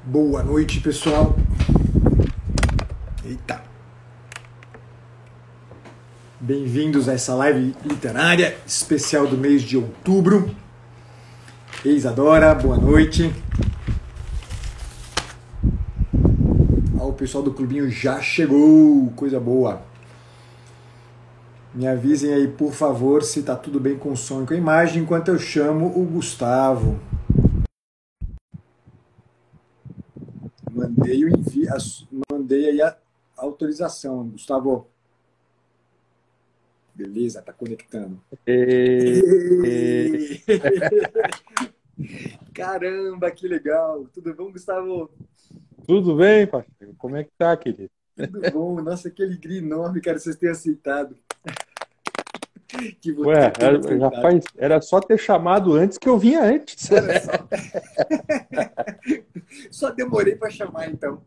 Boa noite, pessoal. Eita. Bem-vindos a essa live literária especial do mês de outubro. Isadora, boa noite. O pessoal do clubinho já chegou, coisa boa. Me avisem aí, por favor, se tá tudo bem com o som e com a imagem, enquanto eu chamo o Gustavo. Mandei aí a autorização, Gustavo. Beleza, tá conectando. Caramba, que legal. Tudo bom, Gustavo? Tudo bem, parceiro? Como é que tá, querido? Tudo bom. Nossa, que alegria enorme, cara, vocês terem aceitado. Ué, era só ter chamado antes que eu vinha antes. Olha só. Só demorei para chamar, então.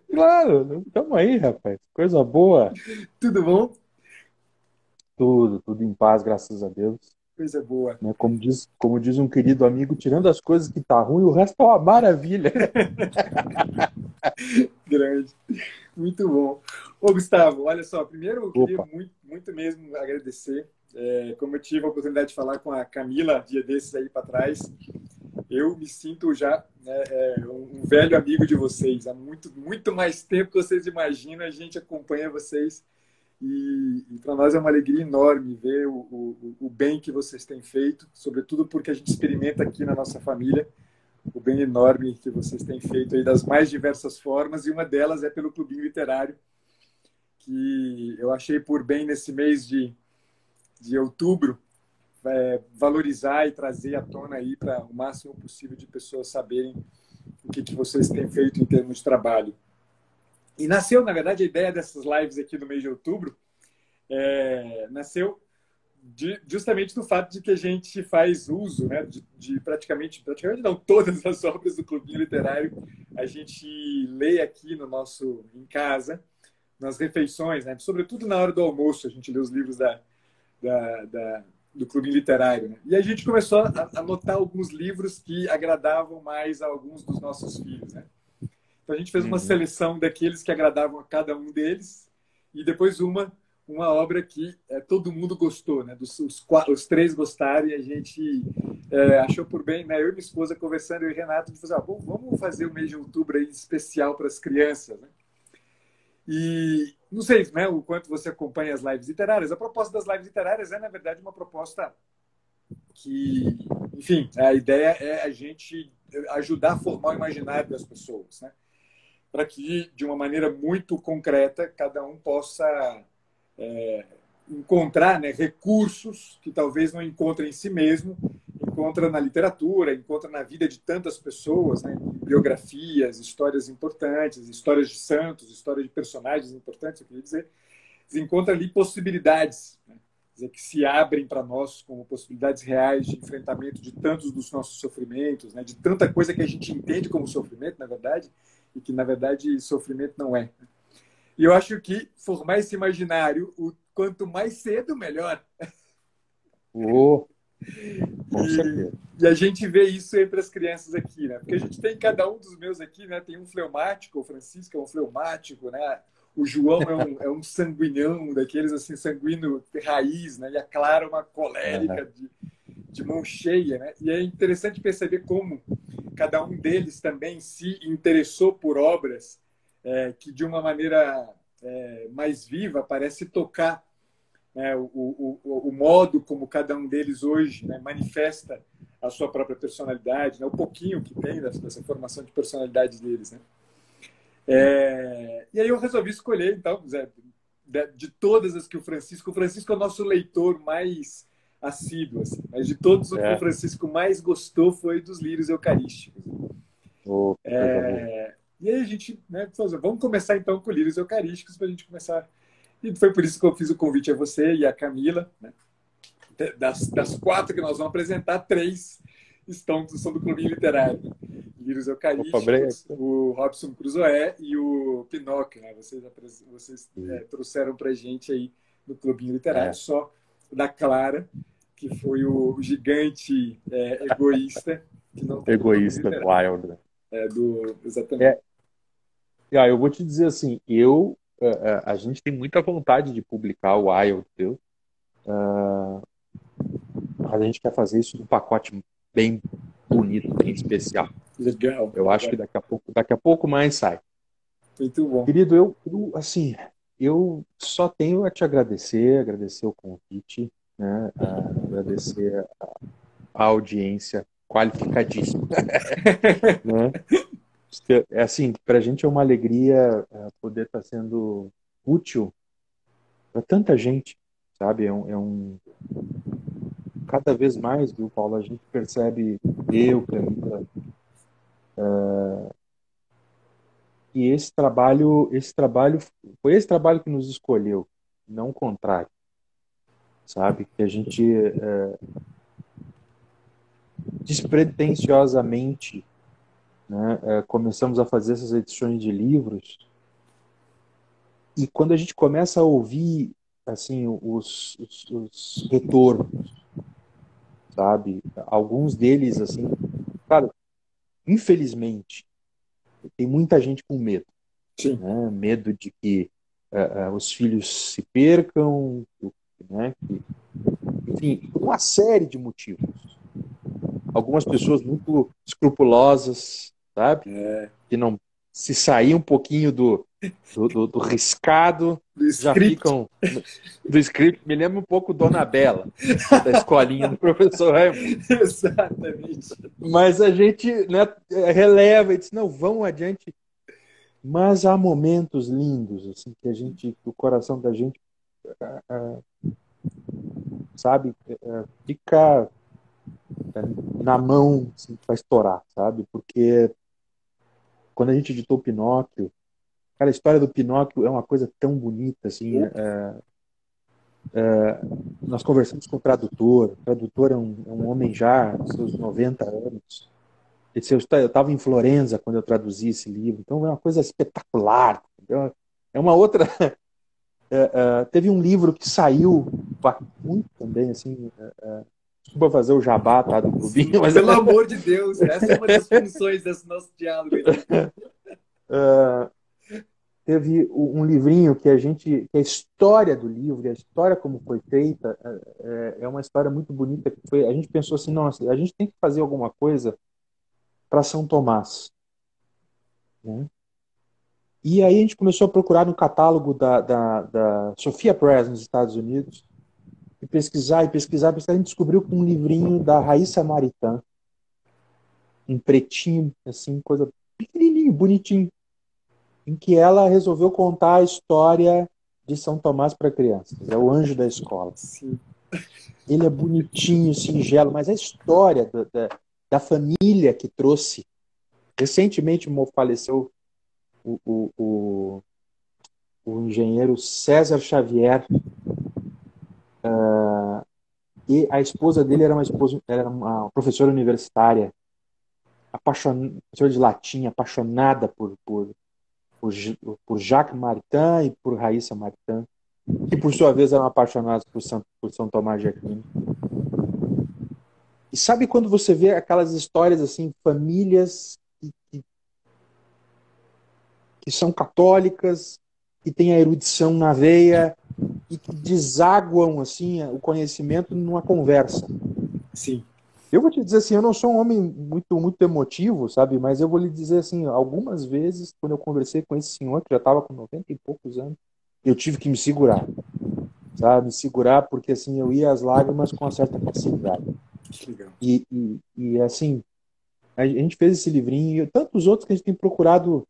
Claro, estamos aí, rapaz. Coisa boa. Tudo bom? Tudo em paz, graças a Deus. Coisa boa. Como diz um querido amigo, tirando as coisas que tá ruim, o resto é uma maravilha. Grande. Muito bom. Ô, Gustavo, olha só, primeiro eu queria muito mesmo agradecer. Como eu tive a oportunidade de falar com a Camila dia desses aí para trás, eu me sinto já um velho amigo de vocês. Há muito mais tempo que vocês imaginam, a gente acompanha vocês. E para nós é uma alegria enorme ver o bem que vocês têm feito, sobretudo porque a gente experimenta aqui na nossa família o bem enorme que vocês têm feito aí das mais diversas formas, e uma delas é pelo Clubinho Literário, que eu achei por bem nesse mês de outubro valorizar e trazer à tona aí para o máximo possível de pessoas saberem o que vocês têm feito em termos de trabalho. E nasceu, na verdade, a ideia dessas lives aqui no mês de outubro, nasceu justamente do fato de que a gente faz uso, né, de praticamente não, todas as obras do Clubinho Literário, a gente lê aqui em casa, nas refeições, né, sobretudo na hora do almoço, a gente lê os livros do Clubinho Literário. Né? E a gente começou a notar alguns livros que agradavam mais a alguns dos nossos filhos. Né? Então a gente fez uma seleção daqueles que agradavam a cada um deles, e depois uma obra que todo mundo gostou, né? Os três gostaram, e a gente achou por bem, né? Eu e minha esposa conversando, eu e Renato, de fazer, vamos fazer o mês de outubro aí especial para as crianças, né? E não sei, né, o quanto você acompanha as lives literárias. A proposta das lives literárias é, na verdade, uma proposta que, enfim, a ideia é a gente ajudar a formar o imaginário das pessoas, né? Para que, de uma maneira muito concreta, cada um possa encontrar, né, recursos que talvez não encontre em si mesmo, encontra na literatura, encontra na vida de tantas pessoas, né, biografias, histórias importantes, histórias de santos, histórias de personagens importantes, eu queria dizer, encontra ali possibilidades, né, dizer, que se abrem para nós como possibilidades reais de enfrentamento de tantos dos nossos sofrimentos, né, de tanta coisa que a gente entende como sofrimento, na verdade, e que, na verdade, sofrimento não é. E eu acho que formar esse imaginário, quanto mais cedo, melhor. Com certeza. E a gente vê isso entre as crianças aqui, né? Porque a gente tem cada um dos meus aqui, né? Tem um fleumático, o Francisco é um fleumático, né? O João é um sanguinhão, daqueles assim, sanguíneo raiz, né? E a Clara uma colérica de mão cheia, né? E é interessante perceber como cada um deles também se interessou por obras que, de uma maneira mais viva, parece tocar, né, o modo como cada um deles hoje, né, manifesta a sua própria personalidade, né, o pouquinho que tem dessa formação de personalidade deles. Né? E aí eu resolvi escolher, então, de todas as que o Francisco é o nosso leitor mais assíduo, assim, mas de todos o que o Francisco mais gostou foi dos lírios eucarísticos. E aí a gente, né, vamos começar então com lírios eucarísticos para a gente começar. E foi por isso que eu fiz o convite a você e a Camila. Né? Das 4 que nós vamos apresentar, 3 são do Clubinho Literário. Né? Lírios Eucarísticos, o Robson Crusoe e o Pinóquio. Né? Vocês trouxeram para a gente aí no Clubinho Literário, só da Clara, que foi o gigante egoísta. Que não egoísta, wild. Exatamente. Eu vou te dizer assim, a gente tem muita vontade de publicar o Wild Tale, mas a gente quer fazer isso num pacote bem bonito, bem especial. Legal. Eu acho que daqui a pouco mais sai. Muito bom. Querido, assim, eu só tenho a te agradecer o convite, né? Agradecer a audiência qualificadíssima, né? Assim, para a gente é uma alegria poder estar sendo útil para tanta gente, sabe? Cada vez mais, viu, Paulo, a gente percebe, Camila, que foi esse trabalho que nos escolheu, não o contrário, sabe? Que a gente despretensiosamente, né, começamos a fazer essas edições de livros, e quando a gente começa a ouvir assim os retornos, sabe? Alguns deles, assim, claro, infelizmente, tem muita gente com medo. Sim. Né? Medo de que os filhos se percam, né? Enfim, uma série de motivos. Algumas pessoas muito escrupulosas, sabe? Que não se sair um pouquinho do riscado, já ficam do script. Me lembra um pouco Dona Bela, da escolinha do professor Raimundo. Exatamente. Mas a gente, né, releva e diz, não, vão adiante. Mas há momentos lindos, assim, que o coração da gente, sabe, fica na mão assim, para estourar, sabe? Porque quando a gente editou Pinóquio, cara, a história do Pinóquio é uma coisa tão bonita, assim. Nós conversamos com o tradutor é um homem já, seus 90 anos. Ele disse, eu estava em Florença quando eu traduzi esse livro, então é uma coisa espetacular. Entendeu? É uma outra... teve um livro que saiu muito também, assim... Desculpa fazer o jabá, tá, do clubinho. Mas... Pelo amor de Deus, essa é uma das funções desse nosso diálogo. Teve um livrinho que que a história do livro, a história como foi feita, é uma história muito bonita. A gente pensou assim, nossa, a gente tem que fazer alguma coisa para São Tomás. Né? E aí a gente começou a procurar no catálogo da Sophia Press nos Estados Unidos, e pesquisar, a gente descobriu um livrinho da Raíssa Maritain, um pretinho, assim, coisa pequenininho, bonitinho, em que ela resolveu contar a história de São Tomás para crianças. É o anjo da escola. Sim. Ele é bonitinho, singelo, mas a história da família que trouxe... Recentemente faleceu o engenheiro César Xavier, e a esposa dele era uma professora universitária, professora de latim, apaixonada por Jacques Maritain e por Raíssa Maritain, que por sua vez eram apaixonados por São Tomás de Aquino. E sabe quando você vê aquelas histórias assim, famílias que são católicas, que têm a erudição na veia e que desaguam assim o conhecimento numa conversa. Sim. Eu vou te dizer assim, eu não sou um homem muito emotivo, sabe? Mas eu vou lhe dizer assim, algumas vezes, quando eu conversei com esse senhor, que já estava com 90 e poucos anos, eu tive que me segurar, sabe? Me segurar porque assim, eu ia às lágrimas com uma certa facilidade. Que legal. E assim, a gente fez esse livrinho e tantos outros que a gente tem procurado,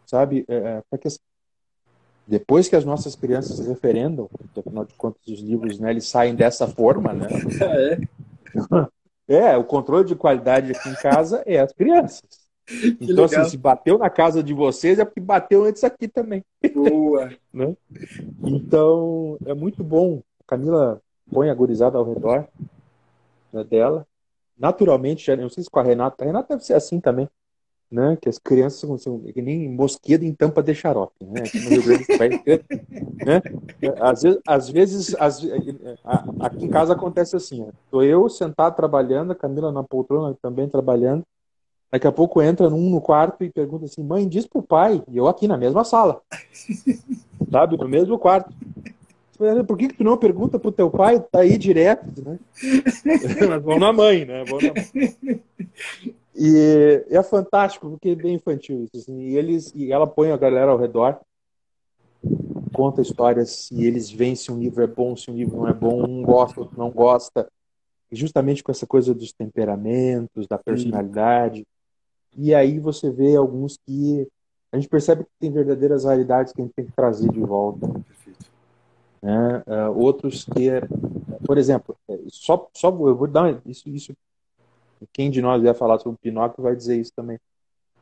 sabe? Para que depois que as nossas crianças se referendam, porque afinal de contas os livros, né, eles saem dessa forma, né? O controle de qualidade aqui em casa é as crianças. Então, assim, se bateu na casa de vocês é porque bateu antes aqui também. Boa! Né? Então, é muito bom. A Camila põe a gurizada ao redor, né, dela. Naturalmente, não sei se com a Renata deve ser assim também, né? Que as crianças são que nem mosquito em tampa de xarope, né? Aqui no Rio Grande do Sul, né? Às vezes, aqui em casa acontece assim, estou eu sentado trabalhando, a Camila na poltrona também trabalhando, Daqui a pouco entra um no quarto e pergunta assim, mãe, diz pro pai, e eu aqui na mesma sala, sabe, no mesmo quarto. Por que tu não pergunta pro teu pai? Tá aí direto, né? Mas vão na mãe, né? Vão na mãe. E é fantástico, porque é bem infantil isso. Assim, e ela põe a galera ao redor, conta histórias, e eles veem se um livro é bom, se um livro não é bom, um gosta, outro não gosta. E justamente com essa coisa dos temperamentos, da personalidade. E aí você vê alguns que a gente percebe que tem verdadeiras realidades que a gente tem que trazer de volta. Perfeito. Né? Outros que, por exemplo, eu vou dar isso. Quem de nós vai falar sobre o Pinóquio vai dizer isso também.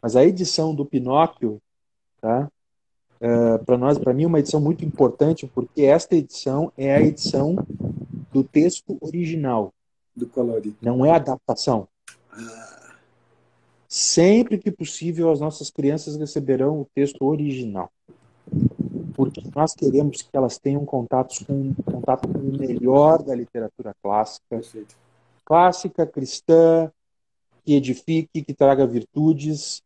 Mas a edição do Pinóquio, tá? Para mim, é uma edição muito importante, porque esta edição é a edição do texto original. Do colorido. Não é adaptação. Sempre que possível, as nossas crianças receberão o texto original. Porque nós queremos que elas tenham contato com o melhor da literatura clássica. Perfeito. Clássica, cristã, que edifique, que traga virtudes.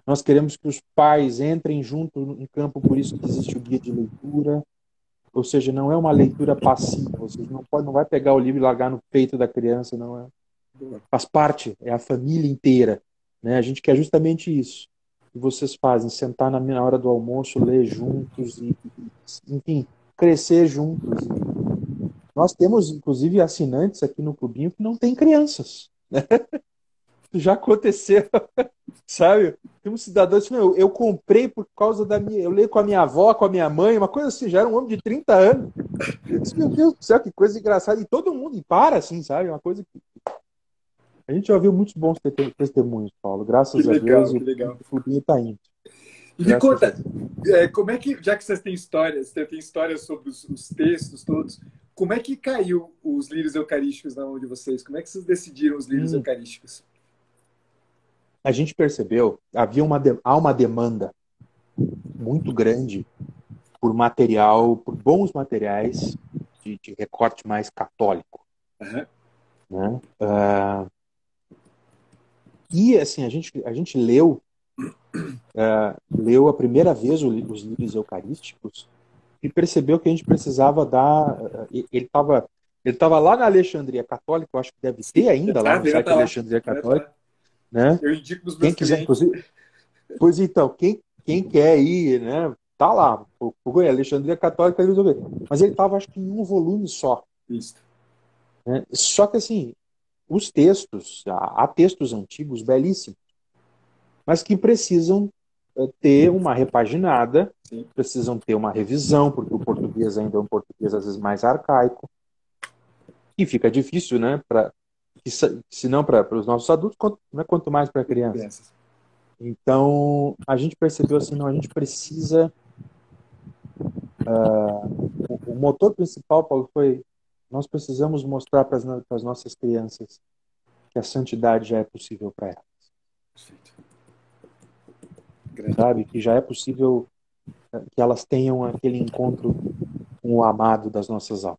Nós queremos que os pais entrem junto em campo, por isso que existe o guia de leitura. Ou seja, não é uma leitura passiva. Você não vai pegar o livro e largar no peito da criança, não é. Faz parte, é a família inteira. Né? A gente quer justamente isso. Que vocês fazem, sentar na hora do almoço, ler juntos, e enfim, crescer juntos. Nós temos, inclusive, assinantes aqui no Clubinho que não têm crianças. Né? Já aconteceu, sabe? Tem um cidadão assim, eu comprei por causa da minha... Eu leio com a minha avó, com a minha mãe, uma coisa assim, já era um homem de 30 anos. Eu disse, meu Deus do céu, que coisa engraçada. E todo mundo, e para assim, sabe? Uma coisa que... A gente já ouviu muitos bons testemunhos, Paulo. Graças a Deus, legal. O Clubinho está indo. E me conta, como é que, já que vocês têm histórias, você tem histórias sobre os textos todos, como é que caiu os lírios eucarísticos na mão de vocês? Como é que vocês decidiram os lírios eucarísticos? A gente percebeu, há uma demanda muito grande por material, por bons materiais de recorte mais católico. Né? E assim, a gente leu a primeira vez os livros eucarísticos e percebeu que a gente precisava dar... Ele estava lá na Alexandria Católica, eu acho que deve ter ainda lá no site da Alexandria Católica. Né? Eu indico nos meus clientes. Pois então, quem quer ir, né, tá lá. Alexandria Católica, mas ele estava, acho que, em um volume só. Isso. Né? Só que, assim, os textos, há textos antigos belíssimos, mas que precisam ter uma repaginada, sim, precisam ter uma revisão, porque o português ainda é um português, às vezes, mais arcaico. E fica difícil, né, se não para os nossos adultos, quanto mais para crianças. Então, a gente percebeu assim, não, a gente precisa... o motor principal, Paulo, foi nós precisamos mostrar para as nossas crianças que a santidade já é possível para elas. Perfeito. Sabe? Que já é possível que elas tenham aquele encontro com o amado das nossas almas.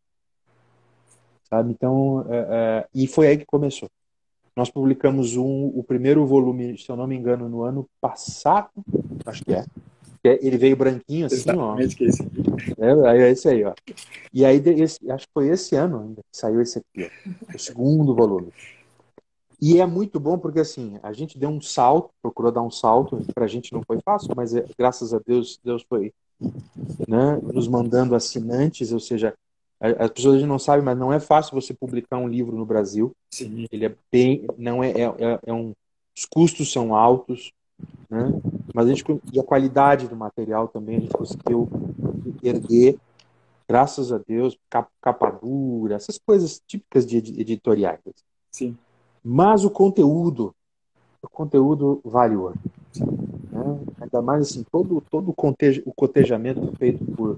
Sabe? Então, e foi aí que começou. Nós publicamos o primeiro volume, se eu não me engano, no ano passado, acho que é. Ele veio branquinho assim, exatamente, ó. Que é esse aqui. É esse aí, ó. E aí, acho que foi esse ano ainda que saiu esse aqui, ó, o segundo volume. E é muito bom porque, assim, a gente deu um salto, procurou dar um salto, pra gente não foi fácil, mas graças a Deus, Deus foi, né, nos mandando assinantes, ou seja, as pessoas não sabem, mas não é fácil você publicar um livro no Brasil. Sim. Ele é bem, não os custos são altos, né? Mas e a qualidade do material também a gente conseguiu erguer, graças a Deus, capa dura, essas coisas típicas de editoriais. Sim. Mas o conteúdo vale ouro. Né? Ainda mais assim, todo o cotejamento feito por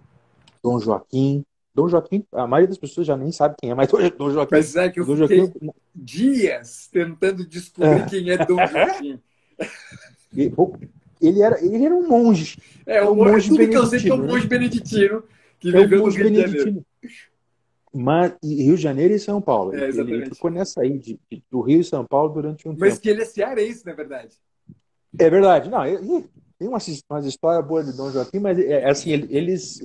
Dom Joaquim. Dom Joaquim, a maioria das pessoas já nem sabe quem é, mas Dom Joaquim... Mas é que eu fiquei dias tentando descobrir quem é Dom Joaquim. Ele era um monge. Um monge tudo beneditino, que eu sei que é um monge beneditino que viveu no Rio de Janeiro. Mas, e Rio de Janeiro e São Paulo. Ele Exatamente. ficou nessa aí, do Rio e São Paulo durante um Mas tempo. que ele é cearense, na verdade. É verdade. Não, tem umas histórias boas de Dom Joaquim, mas assim, eles.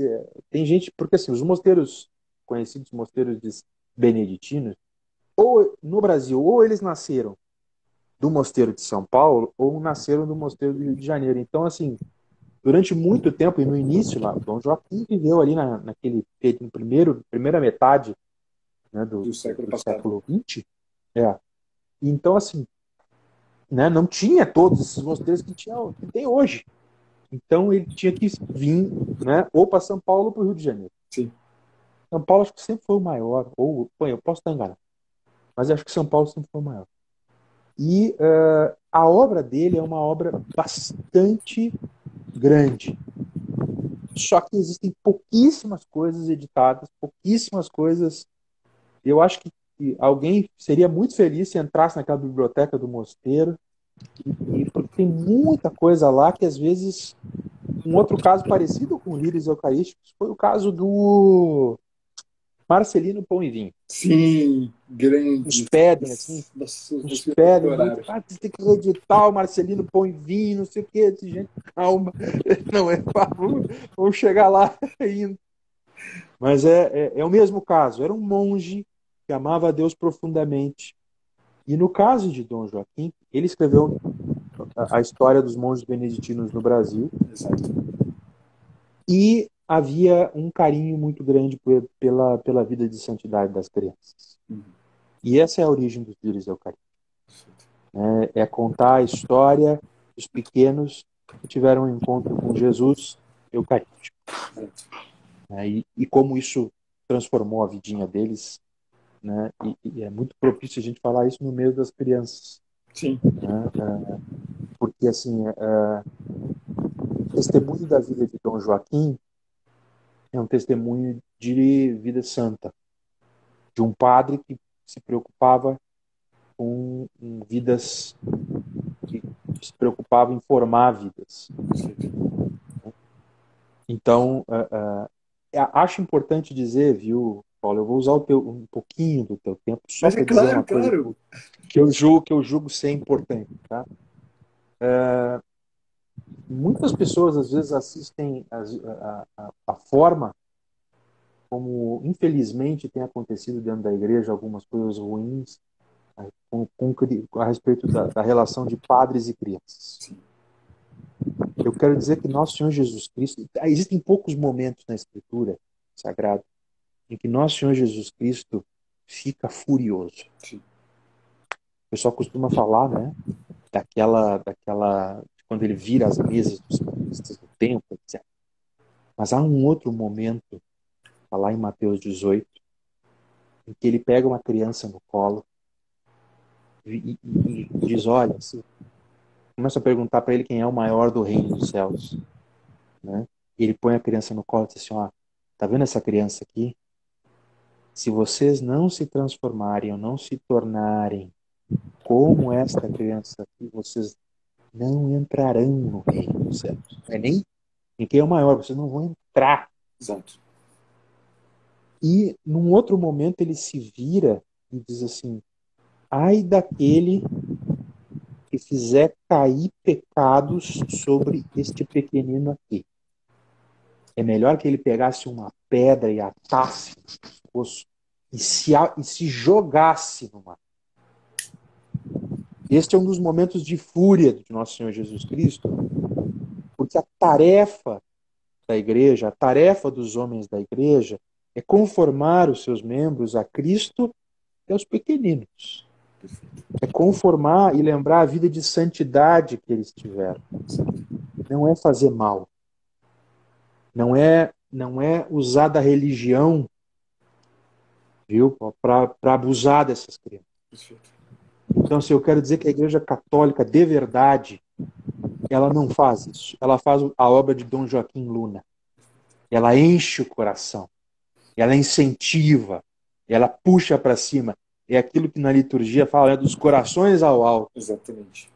Tem gente. Porque assim, os mosteiros, conhecidos mosteiros beneditinos, ou no Brasil, ou eles nasceram do mosteiro de São Paulo, ou nasceram do mosteiro do Rio de Janeiro. Então, assim, durante muito tempo, e no início lá, Dom Joaquim viveu ali no primeira metade, né, Do século do passado. século XX. É. Então, assim, né, não tinha todos esses mosteiros que tem hoje. Então, ele tinha que vir, né, ou para São Paulo ou para o Rio de Janeiro. Sim. São Paulo acho que sempre foi o maior, ou, pô, eu posso estar enganado, mas acho que São Paulo sempre foi o maior. E a obra dele é uma obra bastante grande. Só que existem pouquíssimas coisas editadas, pouquíssimas coisas. Eu acho que alguém seria muito feliz se entrasse naquela biblioteca do mosteiro, porque tem muita coisa lá que às vezes. Um outro caso parecido com lírios eucarísticos foi o caso do Marcelino Pão e Vinho. Sim, Nos grande. pedem, assim, Nossa, nos meus filhos pedem muito. adoraram. Ah, você tem que reeditar o Marcelino Pão e Vinho, não sei o quê. Gente, calma. Não é vamos chegar lá ainda. Mas é o mesmo caso. Era um monge que amava a Deus profundamente. E no caso de Dom Joaquim, ele escreveu a história dos monges beneditinos no Brasil. Exato. E havia um carinho muito grande pela vida de santidade das crianças. Uhum. E essa é a origem dos lírios eucarísticos. É contar a história dos pequenos que tiveram um encontro com Jesus eucarístico. E como isso transformou a vidinha deles. Né? E é muito propício a gente falar isso no meio das crianças. Sim. Né? Porque, assim, o testemunho da vida de Dom Joaquim é um testemunho de vida santa, de um padre que se preocupava com vidas, que se preocupava em formar vidas. Então, acho importante dizer, viu, Paulo, eu vou usar um pouquinho do teu tempo só Mas é para dizer claro, uma coisa claro. que eu julgo ser importante. Tá? Muitas pessoas, às vezes, assistem a forma como, infelizmente, tem acontecido dentro da igreja algumas coisas ruins a respeito da relação de padres e crianças. Sim. Eu quero dizer que nosso Senhor Jesus Cristo... Existem poucos momentos na Escritura Sagrada em que nosso Senhor Jesus Cristo fica furioso. Sim. O pessoal costuma falar, né? Daquela quando ele vira as mesas dos cambistas no templo, etc. Mas há um outro momento, tá lá em Mateus 18, em que ele pega uma criança no colo e diz, olha, assim, começa a perguntar para ele quem é o maior do reino dos céus. Né? E ele põe a criança no colo e diz assim, ó, tá vendo essa criança aqui? Se vocês não se transformarem ou não se tornarem como esta criança aqui, vocês não entrarão no reino dos céus. Não é nem em quem é o maior, vocês não vão entrar. Exato. E num outro momento ele se vira e diz assim, ai daquele que fizer cair pecados sobre este pequenino aqui. É melhor que ele pegasse uma pedra e atasse no pescoço e se jogasse no mar. Este é um dos momentos de fúria de nosso Senhor Jesus Cristo, porque a tarefa da igreja, a tarefa dos homens da igreja é conformar os seus membros a Cristo e aos pequeninos. É conformar e lembrar a vida de santidade que eles tiveram. Não é fazer mal. Não é usar da religião, viu, para abusar dessas crianças. Então, se eu quero dizer que a Igreja Católica, de verdade, ela não faz isso. Ela faz a obra de Dom Joaquim Luna. Ela enche o coração. Ela incentiva. Ela puxa para cima. É aquilo que na liturgia fala, dos corações ao alto. Exatamente.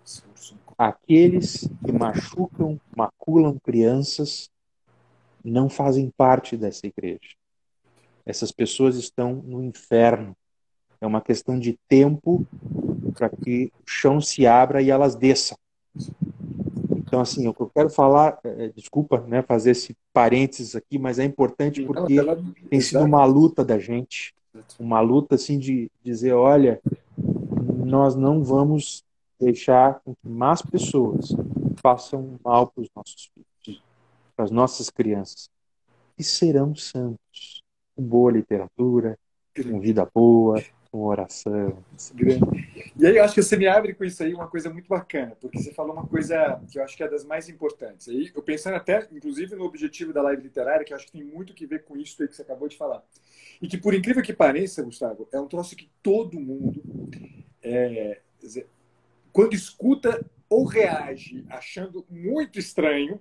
Aqueles que machucam, maculam crianças não fazem parte dessa igreja. essas pessoas estão no inferno. É uma questão de tempo para que o chão se abra e elas desçam. Então, assim, o que eu quero falar, desculpa, né, fazer esse parênteses aqui, mas é importante Não, porque tem sido uma luta da gente, uma luta, assim, de dizer, olha, nós não vamos deixar com que más pessoas façam mal para os nossos filhos, para as nossas crianças, e serão santos, com boa literatura, com vida boa, com oração. Grande. E aí eu acho que você me abre com isso aí uma coisa muito bacana, porque você falou uma coisa que eu acho que é das mais importantes. Aí eu pensando até, inclusive, no objetivo da live literária, que eu acho que tem muito que ver com isso aí que você acabou de falar. E que, por incrível que pareça, Gustavo, é um troço que todo mundo, quando escuta, ou reage achando muito estranho,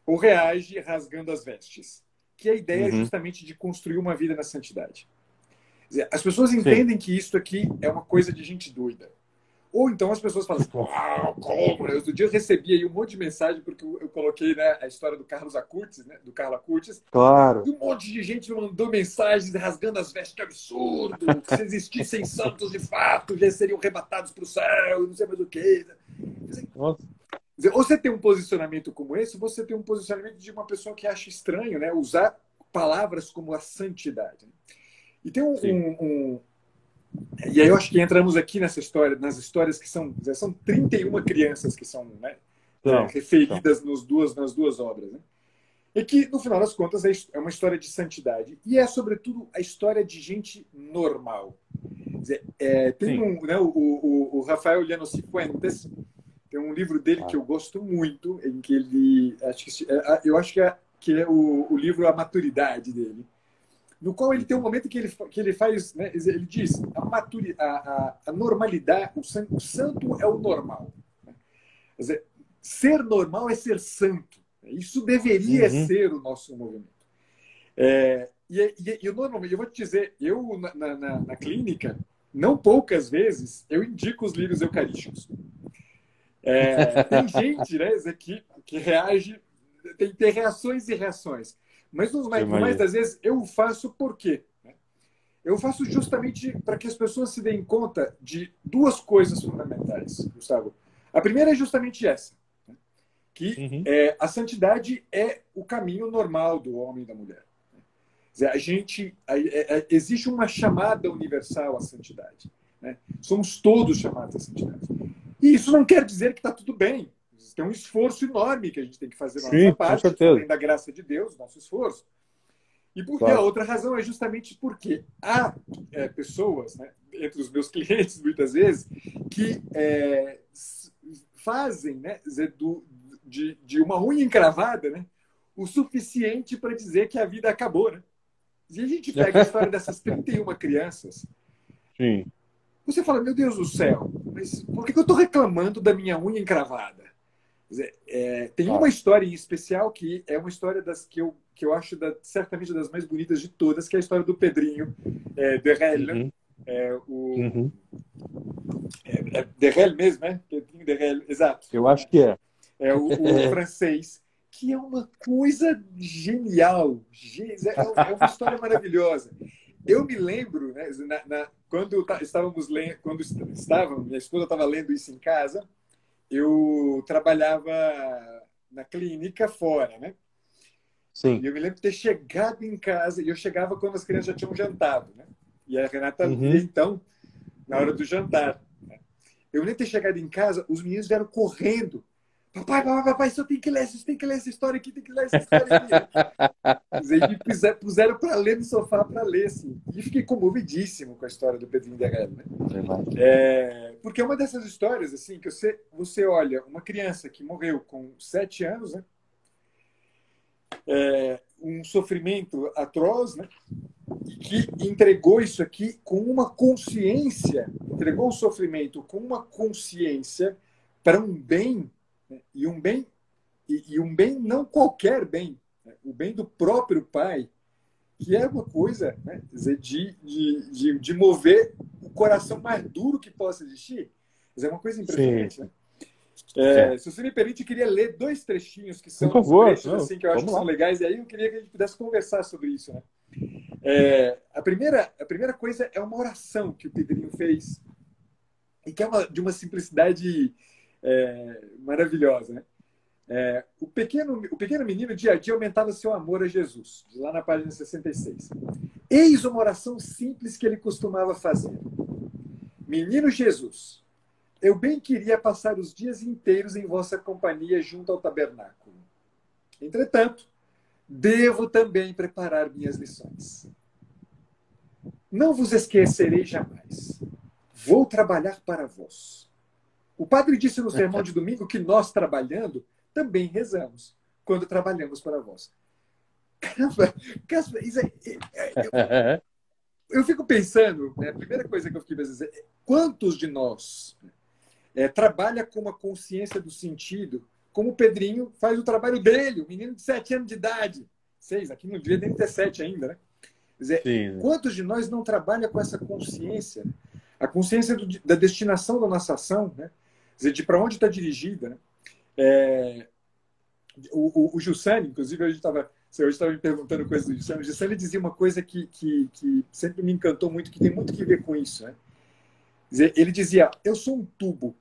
ou reage rasgando as vestes. Que a ideia é justamente de construir uma vida na santidade. As pessoas entendem que isso aqui é uma coisa de gente doida. Ou então as pessoas falam assim, como? Outro dia eu recebi aí um monte de mensagem, porque eu coloquei, né, a história do Carlos Acutis, né, do Carlos Acutis. Claro. E um monte de gente me mandou mensagens rasgando as vestes, que absurdo, que se existissem santos de fato, já seriam arrebatados para o céu, não sei mais o que. Nossa. Ou você tem um posicionamento como esse, ou você tem um posicionamento de uma pessoa que acha estranho, né, usar palavras como a santidade. E tem e aí eu acho que entramos aqui nessa história, nas histórias que são 31 crianças que são, né, referidas nas duas obras. Né? E que, no final das contas, é uma história de santidade. E é, sobretudo, a história de gente normal. Quer dizer, tem né, o Rafael Llanos Cifuentes, tem um livro dele que eu gosto muito, em que ele... eu acho que é o livro A Maturidade dele, no qual ele tem um momento que ele faz, né, ele diz, a normalidade, o santo é o normal. Quer dizer, ser normal é ser santo. Isso deveria ser o nosso movimento. E normalmente, eu vou te dizer, eu na clínica, não poucas vezes, eu indico os livros eucarísticos. Tem gente, né, que reage, tem reações e reações. Mas no mais das vezes eu faço por quê? Eu faço justamente para que as pessoas se deem conta de duas coisas fundamentais, Gustavo. A primeira é justamente essa, que a santidade é o caminho normal do homem e da mulher. Existe uma chamada universal à santidade. Né? Somos todos chamados à santidade. E isso não quer dizer que está tudo bem. Tem um esforço enorme que a gente tem que fazer na nossa parte, além da graça de Deus, nosso esforço. E a outra razão é justamente porque há pessoas, né, entre os meus clientes, muitas vezes, que fazem, né, de uma unha encravada, né, o suficiente para dizer que a vida acabou. Né? E a gente pega a história dessas 31 crianças. Sim. Você fala, meu Deus do céu, mas por que eu estou reclamando da minha unha encravada? Tem uma história em especial que é uma história que eu acho certamente das mais bonitas de todas, que é a história do Pedrinho Derrel. Derrel mesmo, né? Pedrinho Derrel, exato. Eu acho que é. É o francês, que é uma coisa genial. É uma história maravilhosa. Eu me lembro, né, quando minha esposa estava lendo isso em casa, eu trabalhava na clínica fora, né? Sim. E eu me lembro de ter chegado em casa, e eu chegava quando as crianças já tinham jantado, né? E a Renata via, então, na hora do jantar. Né? Eu me lembro de ter chegado em casa, os meninos vieram correndo. Papai, você tem que ler essa história aqui, tem que ler essa história aqui. E me puseram para ler no sofá, para ler, assim. E fiquei comovidíssimo com a história do Pedrinho Derrel, né? Porque é uma dessas histórias, assim, que você olha uma criança que morreu com 7 anos, né? Um sofrimento atroz, né? E que entregou isso aqui com uma consciência, entregou o sofrimento com uma consciência para um bem, né? E um bem não qualquer bem, né? O bem do próprio pai, que é uma coisa, né, de mover o coração mais duro que possa existir. É uma coisa impressionante. Né? Se você me permite, eu queria ler 2 trechinhos que são trechos assim, que eu acho que são legais, e aí eu queria que a gente pudesse conversar sobre isso. Né? A primeira coisa é uma oração que o Pedrinho fez, e que é de uma simplicidade maravilhosa, né? O pequeno menino, dia a dia, aumentava seu amor a Jesus, lá na página 66. Eis uma oração simples que ele costumava fazer. Menino Jesus, eu bem queria passar os dias inteiros em vossa companhia junto ao tabernáculo. Entretanto, devo também preparar minhas lições. Não vos esquecerei jamais. Vou trabalhar para vós. O padre disse no sermão de domingo que nós, trabalhando, também rezamos quando trabalhamos para vós. Caramba, eu fico pensando, né, a primeira coisa que eu fiquei pensando é quantos de nós trabalha com uma consciência do sentido, como o Pedrinho faz o trabalho dele, o menino de 7 anos de idade. 6, aqui não devia nem ter 7 ainda, né? Quer dizer, sim, quantos de nós não trabalha com essa consciência, né? A consciência da destinação da nossa ação, né? Quer dizer, de para onde está dirigida, né? O Jussani, inclusive, hoje estava me perguntando coisas do Jussani. O Jussani dizia uma coisa que sempre me encantou muito, que tem muito que ver com isso, né? Quer dizer, ele dizia, eu sou um tubo.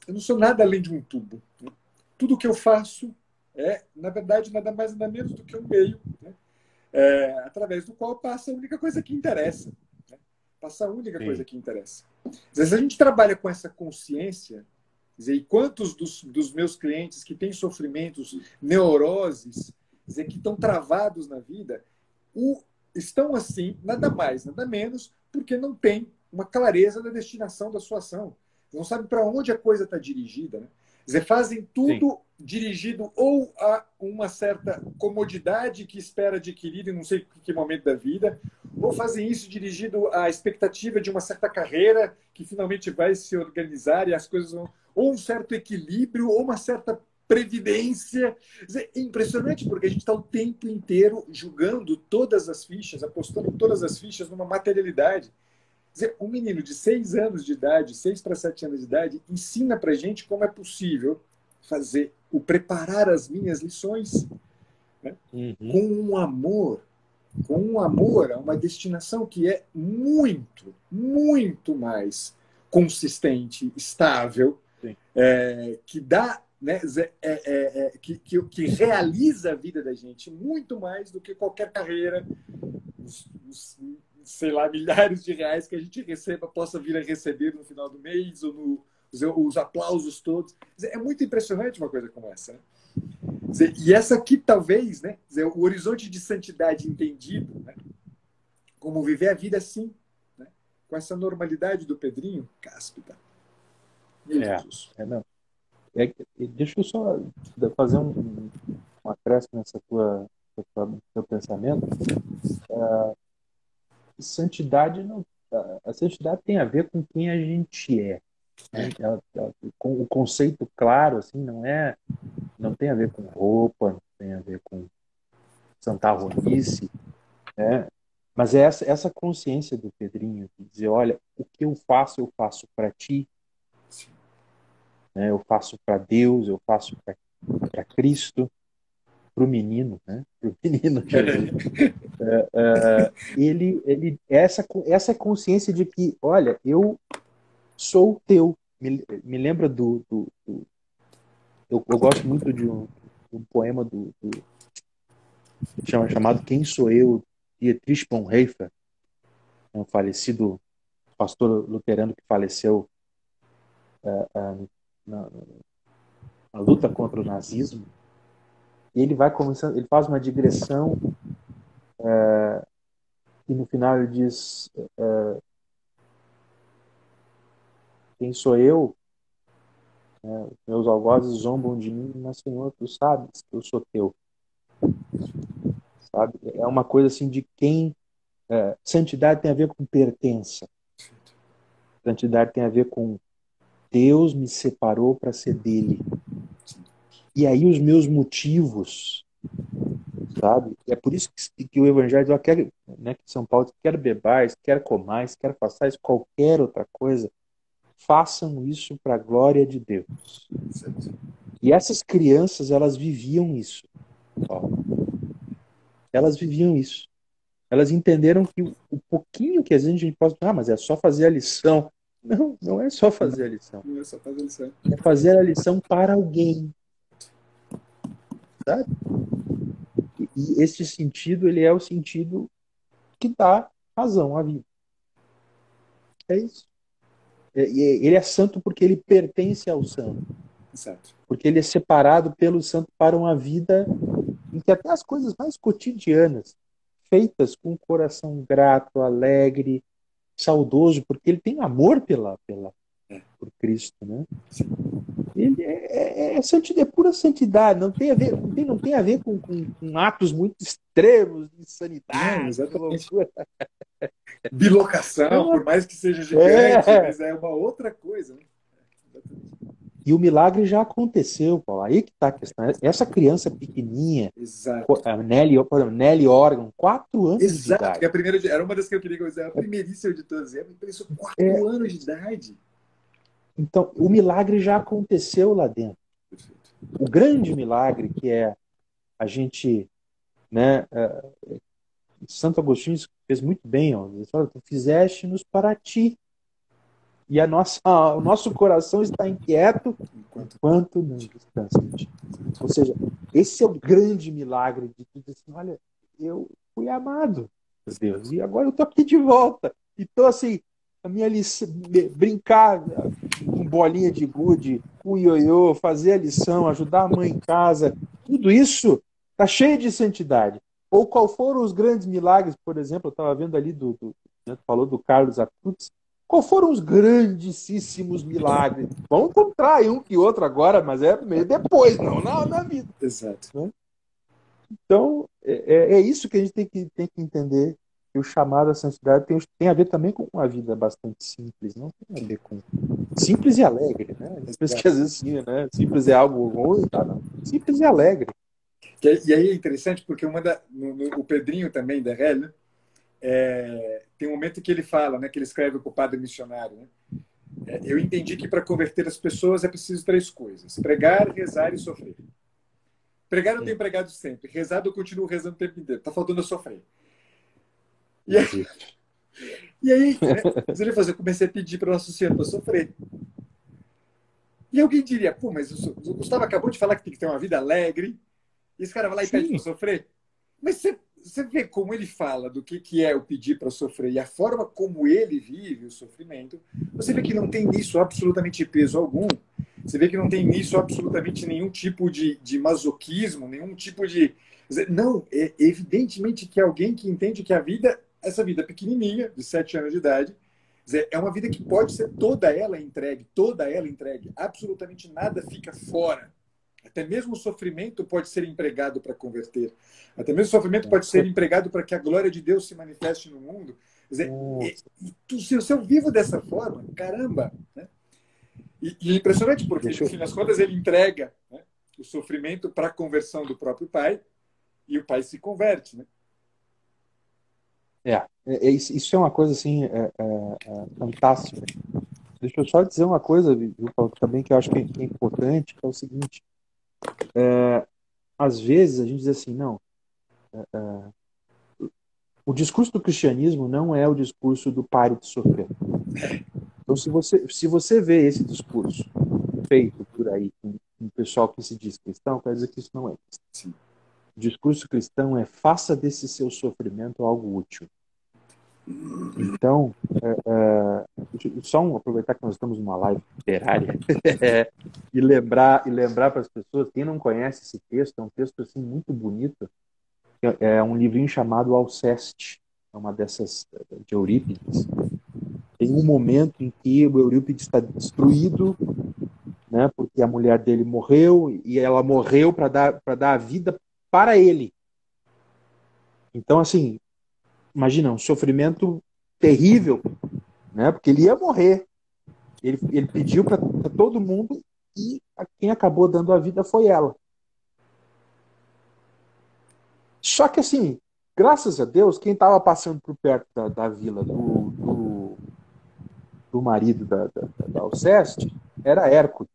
Eu não sou nada além de um tubo, né? Tudo que eu faço na verdade, nada mais nada menos do que um meio, né? Através do qual passa a única coisa que interessa, né? Passa a única coisa que interessa. Às vezes a gente trabalha com essa consciência, dizer, e quantos dos meus clientes que têm sofrimentos, neuroses, dizer, que estão travados na vida, estão assim, nada mais, nada menos, porque não tem uma clareza da destinação da sua ação. Não sabe para onde a coisa está dirigida, né? Quer dizer, fazem tudo dirigido ou a uma certa comodidade que espera adquirir em não sei que momento da vida, ou fazem isso dirigido à expectativa de uma certa carreira que finalmente vai se organizar e as coisas vão... Ou um certo equilíbrio, ou uma certa previdência. Quer dizer, é impressionante, porque a gente está o tempo inteiro julgando todas as fichas, apostando todas as fichas numa materialidade. Quer dizer, um menino de 6 anos de idade, 6 para 7 anos de idade, ensina para a gente como é possível preparar as minhas lições, né? Com um amor a uma destinação que é muito, muito mais consistente, estável, que dá, né, que realiza a vida da gente muito mais do que qualquer carreira, sei lá, milhares de reais que a gente possa vir a receber no final do mês, ou os aplausos todos. É muito impressionante uma coisa como essa, né? E essa aqui, talvez, né, o horizonte de santidade entendido, né, como viver a vida assim, né, com essa normalidade do Pedrinho, cáspita. Meu Jesus. Não. Deixa eu só fazer um acréscimo nessa teu pensamento. Santidade não, a santidade tem a ver com quem a gente é, né? Com o conceito claro, assim, não tem a ver com roupa, não tem a ver com santarronice, né? Mas é essa consciência do Pedrinho de dizer, olha, o que eu faço para ti, né? Eu faço para Deus, eu faço para Cristo, para o menino, né? Para o menino Jesus. Essa consciência de que, olha, eu sou teu. Me lembra eu gosto muito de um poema chamado Quem Sou Eu, de Dietrich Bonhoeffer, um falecido pastor luterano que faleceu na luta contra o nazismo. E ele vai começando, ele faz uma digressão e no final ele diz: quem sou eu? Os meus algozes zombam de mim, mas Senhor, tu sabes que eu sou teu. Sabe? É uma coisa assim de quem... santidade tem a ver com pertença. Santidade tem a ver com Deus me separou para ser dele. E aí os meus motivos, sabe? É por isso que o Evangelho diz, né, que São Paulo diz, quer bebais, quer comais, quer façais qualquer outra coisa, façam isso para a glória de Deus. E essas crianças, elas viviam isso. Elas viviam isso. Elas entenderam que o pouquinho que às vezes a gente pode, mas é só fazer a lição. Não, não é só fazer a lição. Não é só fazer lição. É fazer a lição para alguém, sabe? E esse sentido, ele é o sentido que dá razão à vida. É isso. Ele é santo porque ele pertence ao santo. Exato. Porque ele é separado pelo santo para uma vida em que até as coisas mais cotidianas, feitas com um coração grato, alegre, saudoso, porque ele tem amor por Cristo, né? Ele é pura santidade, não tem a ver, não tem a ver com atos muito extremos de insanidade, Exatamente. de loucura. Bilocação, por mais que seja gigante, mas é uma outra coisa, né? E o milagre já aconteceu, Paulo. Aí que está a questão. Essa criança pequenininha, a Nelly Organ, 4 anos de idade. Que a primeira, era uma das que eu queria dizer, a primeiríssima de todas. Ela pensou 4 anos de idade. Então, o milagre já aconteceu lá dentro. Perfeito. O grande milagre que é a gente, né, Santo Agostinho fez muito bem, ó, ele fala, tu fizeste-nos para ti. E o nosso coração está inquieto enquanto não descansa em ti. Ou seja, esse é o grande milagre de tudo assim, olha, eu fui amado por Deus e agora eu estou aqui de volta. E estou assim, a minha lição, brincar com bolinha de gude, com ioiô, fazer a lição, ajudar a mãe em casa, tudo isso está cheio de santidade. Ou qual foram os grandes milagres, por exemplo, eu estava vendo ali falou do Carlos Acutis. Qual foram os grandíssimos milagres? Vamos encontrar aí um que outro agora, mas é meio depois, não na vida. Exato. Né? Então, é isso que a gente tem que entender. Que o chamado à santidade tem a ver também com uma vida bastante simples, não tem a ver com simples e alegre, né? Simples que às vezes sim, né? Simples é algo ruim, tá? Não. Simples e alegre. E aí é interessante porque o Pedrinho também da Hell, né? Tem um momento que ele fala, né, que ele escreve para o padre missionário, né? Eu entendi que para converter as pessoas é preciso 3 coisas: pregar, rezar e sofrer. Pregar eu tenho pregado sempre, rezar eu continuo rezando o tempo inteiro, está faltando eu sofrer. E aí né, eu comecei a pedir para Nosso Senhor para sofrer. E alguém diria, pô, mas o Gustavo acabou de falar que tem que ter uma vida alegre, e esse cara vai lá e pede para sofrer? Mas você vê como ele fala do que é o pedir para sofrer e a forma como ele vive o sofrimento, você vê que não tem nisso absolutamente peso algum. Você vê que não tem nisso absolutamente nenhum tipo de masoquismo, nenhum tipo de... Não, é evidentemente que alguém que entende que a vida, essa vida pequenininha, de 7 anos de idade, é uma vida que pode ser toda ela entregue. Absolutamente nada fica fora. Até mesmo o sofrimento pode ser empregado para converter. Até mesmo o sofrimento pode ser empregado para que a glória de Deus se manifeste no mundo. Se eu vivo dessa forma, caramba! Né? E é impressionante, porque, no fim das contas, ele entrega, né, o sofrimento para a conversão do próprio pai e o pai se converte. Né? Isso é uma coisa assim, fantástica. Deixa eu só dizer uma coisa, Paulo, também que eu acho que é importante, que é o seguinte. Às vezes a gente diz assim, não, o discurso do cristianismo não é o discurso do pare de sofrer. Então, se você vê esse discurso feito por aí com o pessoal que se diz cristão, quer dizer que isso não é cristão. O discurso cristão é faça desse seu sofrimento algo útil. Então, aproveitar que nós estamos numa live literária e lembrar para as pessoas, quem não conhece esse texto, é um texto assim, muito bonito, é um livrinho chamado Alceste, é uma dessas de Eurípides. Tem um momento em que o Eurípides está destruído, né, porque a mulher dele morreu e ela morreu para dar a vida para ele. Então, assim, imagina, um sofrimento terrível, né? Porque ele ia morrer. Ele pediu para todo mundo e quem acabou dando a vida foi ela. Só que, assim, graças a Deus, quem estava passando por perto da vila do marido da Alceste era Hércules.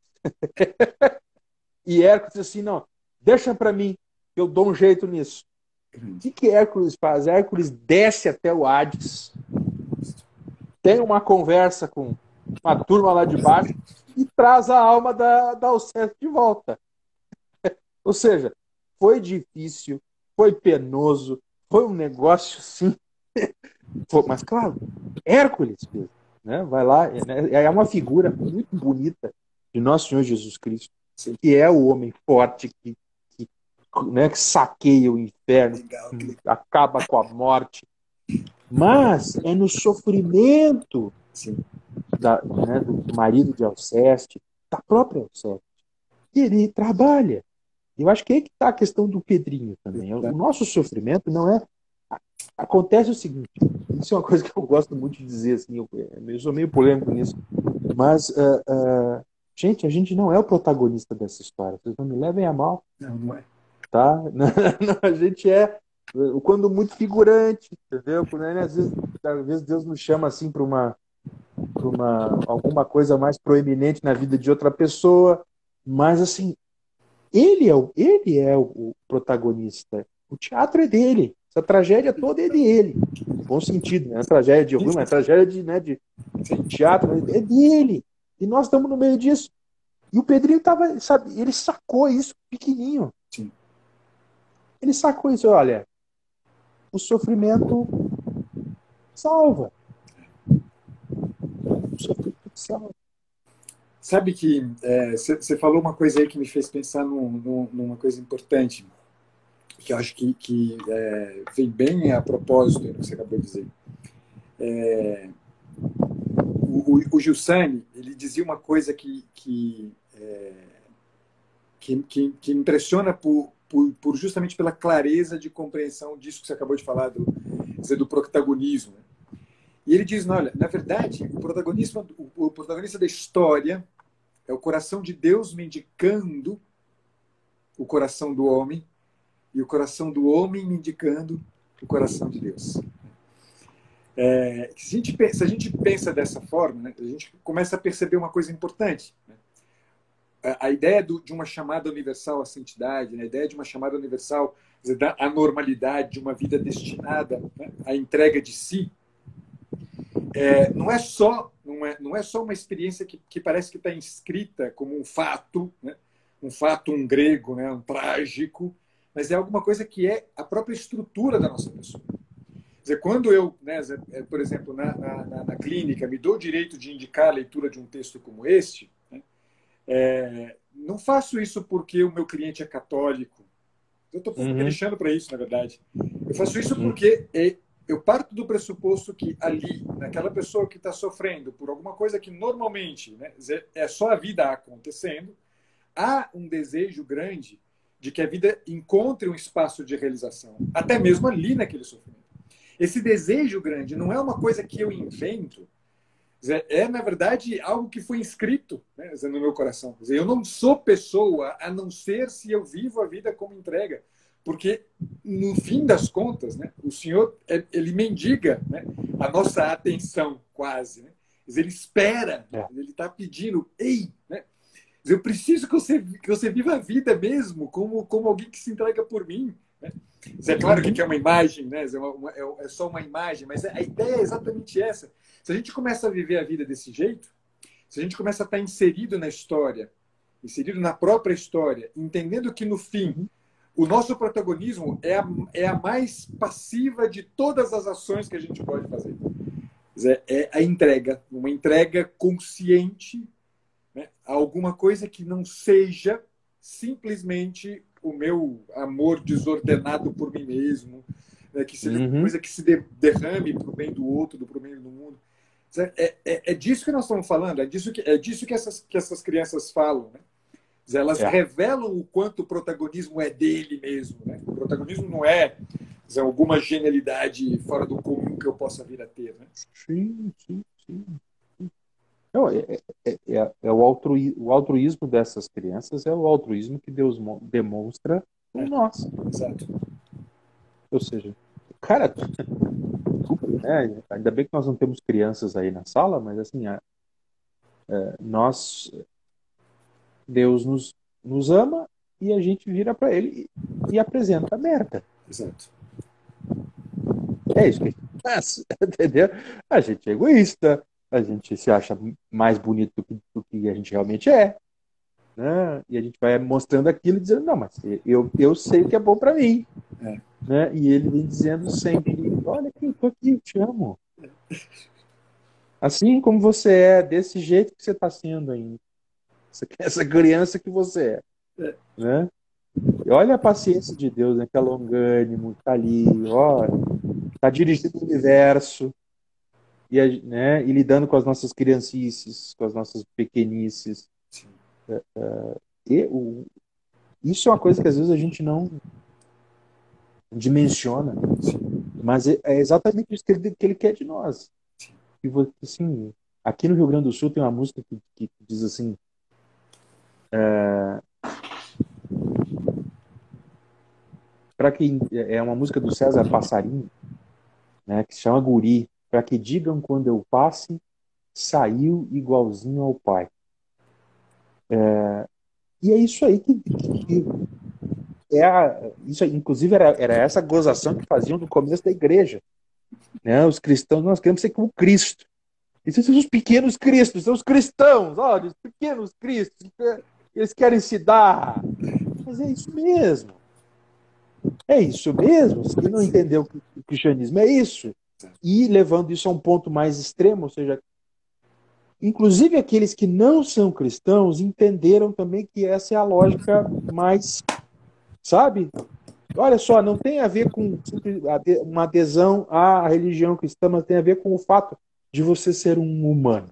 E Hércules disse assim, não, deixa para mim, eu dou um jeito nisso. que Hércules faz? Hércules desce até o Hades, tem uma conversa com uma turma lá de baixo e traz a alma da Alceste de volta. Ou seja, foi difícil, foi penoso, foi um negócio assim. Mas, claro, Hércules fez, né? Vai lá, né? É uma figura muito bonita de Nosso Senhor Jesus Cristo, que é o homem forte né, que saqueia o inferno, acaba com a morte. Mas é no sofrimento né, do marido de Alceste, da própria Alceste, que ele trabalha. Eu acho que aí que está a questão do Pedrinho também. O nosso sofrimento não é... Acontece o seguinte, isso é uma coisa que eu gosto muito de dizer, assim, eu sou meio polêmico nisso, mas, gente, a gente não é o protagonista dessa história. Vocês não me levem a mal. Não é. Tá? A gente é, quando muito figurante, entendeu? Às vezes Deus nos chama assim para alguma coisa mais proeminente na vida de outra pessoa, mas assim, ele é o protagonista. O teatro é dele. Essa tragédia toda é dele. No bom sentido, né? A tragédia de ruim, mas a tragédia de teatro é dele. E nós estamos no meio disso. E o Pedrinho tava, sabe, ele sacou isso pequenininho. Sim. Ele sacou isso, olha, o sofrimento salva. O sofrimento salva. Sabe que você falou uma coisa aí que me fez pensar numa coisa importante, que eu acho que vem bem a propósito do que você acabou de dizer. O Giussani, ele dizia uma coisa que me impressiona justamente pela clareza de compreensão disso que você acabou de falar, do protagonismo. E ele diz, olha, na verdade, o protagonista da história é o coração de Deus mendicando o coração do homem e o coração do homem mendicando o coração de Deus. Se a gente pensa dessa forma, né, a gente começa a perceber uma coisa importante. Né? A ideia de uma chamada universal à santidade, né? A ideia de uma chamada universal da anormalidade, de uma vida destinada, né, à entrega de si, não é só uma experiência que parece que está inscrita como um fato, né? Um grego, né? Um trágico, mas é alguma coisa que é a própria estrutura da nossa pessoa. Quer dizer, quando eu, né, por exemplo, na clínica, me dou o direito de indicar a leitura de um texto como este, né, não faço isso porque o meu cliente é católico. Eu estou me deixando para isso, na verdade. Eu faço isso porque eu parto do pressuposto que ali, naquela pessoa que está sofrendo por alguma coisa que normalmente, né, é só a vida acontecendo, há um desejo grande de que a vida encontre um espaço de realização, até mesmo ali naquele sofrimento. Esse desejo grande não é uma coisa que eu invento, na verdade, algo que foi inscrito, né, no meu coração. Eu não sou pessoa a não ser se eu vivo a vida como entrega. Porque, no fim das contas, né, o Senhor, ele mendiga, né, a nossa atenção, quase. Né? Ele espera, ele está pedindo, ei, né, eu preciso que você viva a vida mesmo como alguém que se entrega por mim. Né? É claro que é uma imagem, né? É só uma imagem, mas a ideia é exatamente essa. Se a gente começa a viver a vida desse jeito, se a gente começa a estar inserido na história, inserido na própria história, entendendo que, no fim, o nosso protagonismo é a mais passiva de todas as ações que a gente pode fazer. É a entrega, uma entrega consciente, né, a alguma coisa que não seja simplesmente o meu amor desordenado por mim mesmo, né, que seja uma coisa que se derrame para o bem do outro, para o bem do mundo. É disso que nós estamos falando, é disso que essas crianças falam, né? Elas revelam o quanto o protagonismo é dele mesmo. Né? O protagonismo não é alguma genialidade fora do comum que eu possa vir a ter. Né? Sim. Não, o altruísmo dessas crianças é o altruísmo que Deus demonstra em nós. Exato. Ou seja, cara, desculpa, né? Ainda bem que nós não temos crianças aí na sala, mas assim, Deus nos ama e a gente vira para ele e apresenta a merda. Exato. É isso que a gente faz, entendeu? A gente é egoísta, a gente se acha mais bonito do que a gente realmente é, né? E a gente vai mostrando aquilo e dizendo, não, mas eu sei o que é bom para mim, É. né? E ele vem dizendo sempre, olha aqui, eu tô aqui, eu te amo. Assim como você é, desse jeito que você está sendo ainda. Essa criança que você É. é, né? E olha a paciência de Deus, né? Que é longânimo, tá ali, ó, tá dirigindo o universo, né? E lidando com as nossas criancices, com as nossas pequenices. Sim. E isso é uma coisa que às vezes a gente não dimensiona, mas é exatamente isso que ele quer de nós. E você, assim, aqui no Rio Grande do Sul tem uma música que diz assim, para quem é uma música do César Passarinho, né, que se chama Guri, para que digam quando eu passe, saiu igualzinho ao pai. E é isso aí que isso aí, inclusive era essa gozação que faziam no começo da igreja, né? Os cristãos, nós queremos ser como Cristo. Esses são os pequenos cristos, são os cristãos, olha, os pequenos cristos, eles querem se dar. Mas é isso mesmo. É isso mesmo. Se não entendeu que o cristianismo é isso, e levando isso a um ponto mais extremo, ou seja, inclusive aqueles que não são cristãos entenderam também que essa é a lógica mais, sabe? Olha só, não tem a ver com uma adesão à religião cristã, mas tem a ver com o fato de você ser um humano.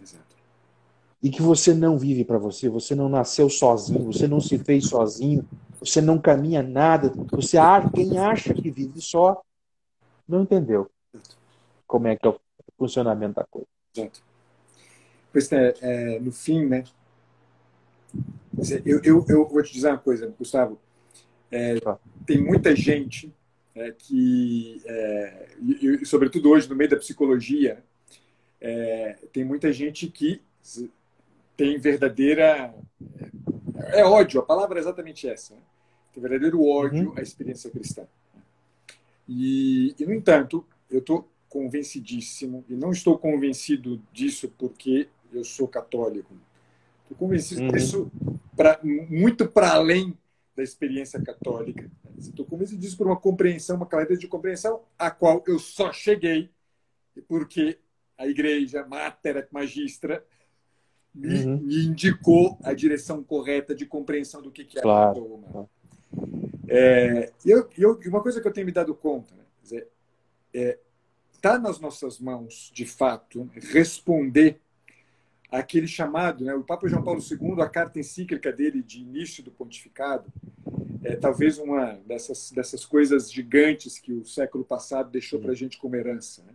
Exato. E que você não vive para você, você não nasceu sozinho, você não se fez sozinho, você não caminha nada, quem acha que vive só não entendeu como é que é o funcionamento da coisa. Exato. Pois no fim, né? Eu vou te dizer uma coisa, Gustavo. Tem muita gente que, e sobretudo hoje no meio da psicologia, tem muita gente que tem verdadeira ódio, a palavra é exatamente essa, né? Tem verdadeiro ódio à experiência cristã. E no entanto, eu estou convencidíssimo, e não estou convencido disso porque eu sou católico, estou convencido disso muito para além da experiência católica. Estou convencido disso por uma compreensão, uma clareza de compreensão, a qual eu só cheguei porque a igreja, Mater Magistra, me indicou a direção correta de compreensão do que é a pessoa humana. E uma coisa que eu tenho me dado conta, né, está nas nossas mãos, de fato, responder àquele chamado, né, o Papa João Paulo II, a carta encíclica dele de início do pontificado, talvez uma dessas coisas gigantes que o século passado deixou para a gente como herança, né?